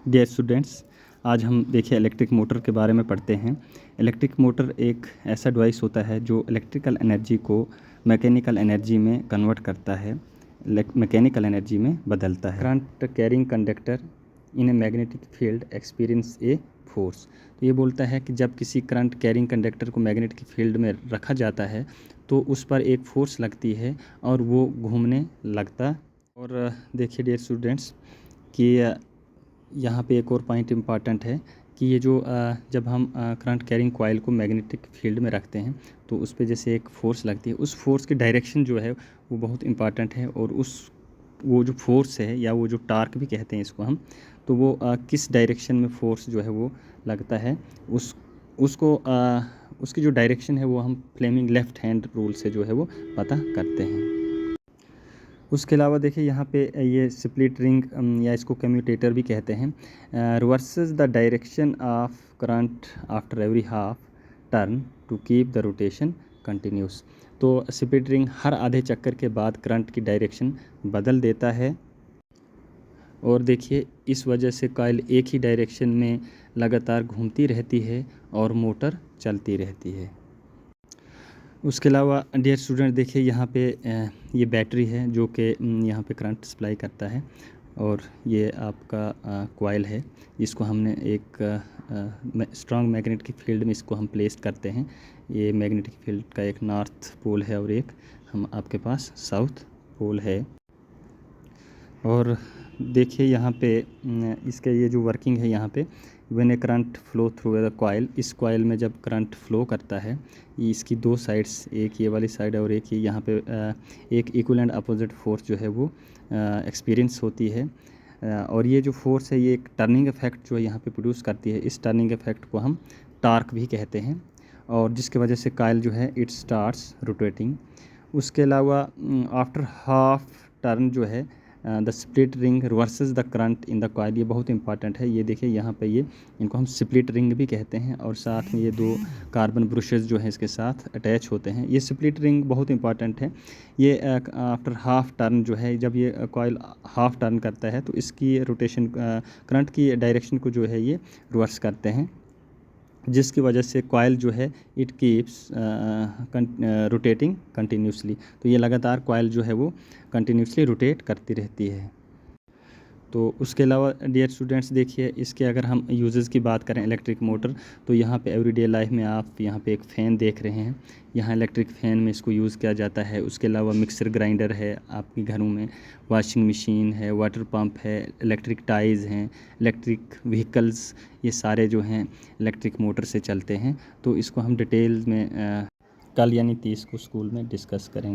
Dear students, आज हम देखिए इलेक्ट्रिक मोटर के बारे में पढ़ते हैं। इलेक्ट्रिक मोटर एक ऐसा डिवाइस होता है जो इलेक्ट्रिकल एनर्जी को मैकेनिकल एनर्जी में कन्वर्ट करता है, मैकेनिकल एनर्जी में बदलता है। Current carrying conductor in a magnetic field experience a force. तो ये बोलता है कि जब किसी करंट कैरिंग कंडक्टर को मैग्नेटिक फील्ड में रखा जाता है तो उस पर एक फोर्स लगती है और वो घूमने लगता है। और देखिए डियर स्टूडेंट्स कि यहाँ पे एक और पॉइंट इम्पॉर्टेंट है कि ये जो जब हम करंट कैरिंग कॉइल को मैग्नेटिक फील्ड में रखते हैं तो उस पे जैसे एक फ़ोर्स लगती है, उस फोर्स की डायरेक्शन जो है वो बहुत इम्पॉर्टेंट है। और वो जो फोर्स है या वो जो टार्क भी कहते हैं इसको हम, तो वो किस डायरेक्शन में फोर्स जो है वो लगता है, उसकी जो डायरेक्शन है वो हम फ्लेमिंग लेफ़्ट हैंड रूल से जो है वो पता करते हैं। उसके अलावा देखिए यहाँ पे ये स्प्लिट रिंग या इसको कम्यूटेटर भी कहते हैं, reverses the direction of current after every half turn to keep the rotation continuous. तो स्प्लिट रिंग हर आधे चक्कर के बाद करंट की डायरेक्शन बदल देता है और देखिए इस वजह से कॉइल एक ही डायरेक्शन में लगातार घूमती रहती है और मोटर चलती रहती है। उसके अलावा डियर स्टूडेंट देखिए यहाँ पे ये बैटरी है जो कि यहाँ पे करंट सप्लाई करता है और ये आपका कॉइल है जिसको हमने एक स्ट्रॉन्ग मैग्नेटिक फील्ड में इसको हम प्लेस करते हैं। ये मैग्नेटिक फील्ड का एक नॉर्थ पोल है और एक आपके पास साउथ पोल है। और देखिए यहाँ पे इसके ये जो वर्किंग है यहाँ पे, when A current flow through the coil, इस कॉइल में जब करंट फ्लो करता है ये इसकी दो साइड्स, एक ये वाली साइड और एक ये यहाँ पे एक इक्वल एंड अपोजिट फोर्स जो है वो एक्सपीरियंस होती है। और ये जो फोर्स है ये एक टर्निंग इफेक्ट जो है यहाँ पे प्रोड्यूस करती है। इस टर्निंग इफेक्ट को हम टार्क भी कहते हैं और जिसकी वजह से कॉइल जो है इट स्टार्ट्स रोटेटिंग। उसके अलावा आफ्टर हाफ टर्न जो है the split ring reverses the current in the coil, ये बहुत इंपॉर्टेंट है। ये देखिए यहाँ पे ये इनको हम स्प्लिट रिंग भी कहते हैं और साथ में ये दो कार्बन ब्रशेस जो हैं इसके साथ अटैच होते हैं। ये स्प्लिट रिंग बहुत इंपॉर्टेंट है। ये आफ्टर हाफ टर्न जो है, जब ये कॉइल हाफ टर्न करता है तो इसकी रोटेशन करंट की डायरेक्शन को जो है ये रिवर्स करते हैं, जिसकी वजह से कॉइल जो है इट कीप्स रोटेटिंग कंटिन्यूसली। तो ये लगातार कॉइल जो है वो कंटिन्यूसली रोटेट करती रहती है। तो उसके अलावा डियर स्टूडेंट्स देखिए इसके अगर हम यूजेस की बात करें इलेक्ट्रिक मोटर, तो यहाँ पे एवरीडे लाइफ में आप यहाँ पे एक फ़ैन देख रहे हैं, यहाँ इलेक्ट्रिक फ़ैन में इसको यूज़ किया जाता है। उसके अलावा मिक्सर ग्राइंडर है आपके घरों में, वॉशिंग मशीन है, वाटर पंप है, इलेक्ट्रिक टाइज़ हैं, इलेक्ट्रिक व्हीकल्स, ये सारे जो हैं इलेक्ट्रिक मोटर से चलते हैं। तो इसको हम डिटेल में कल यानी 30 को स्कूल में डिस्कस करेंगे।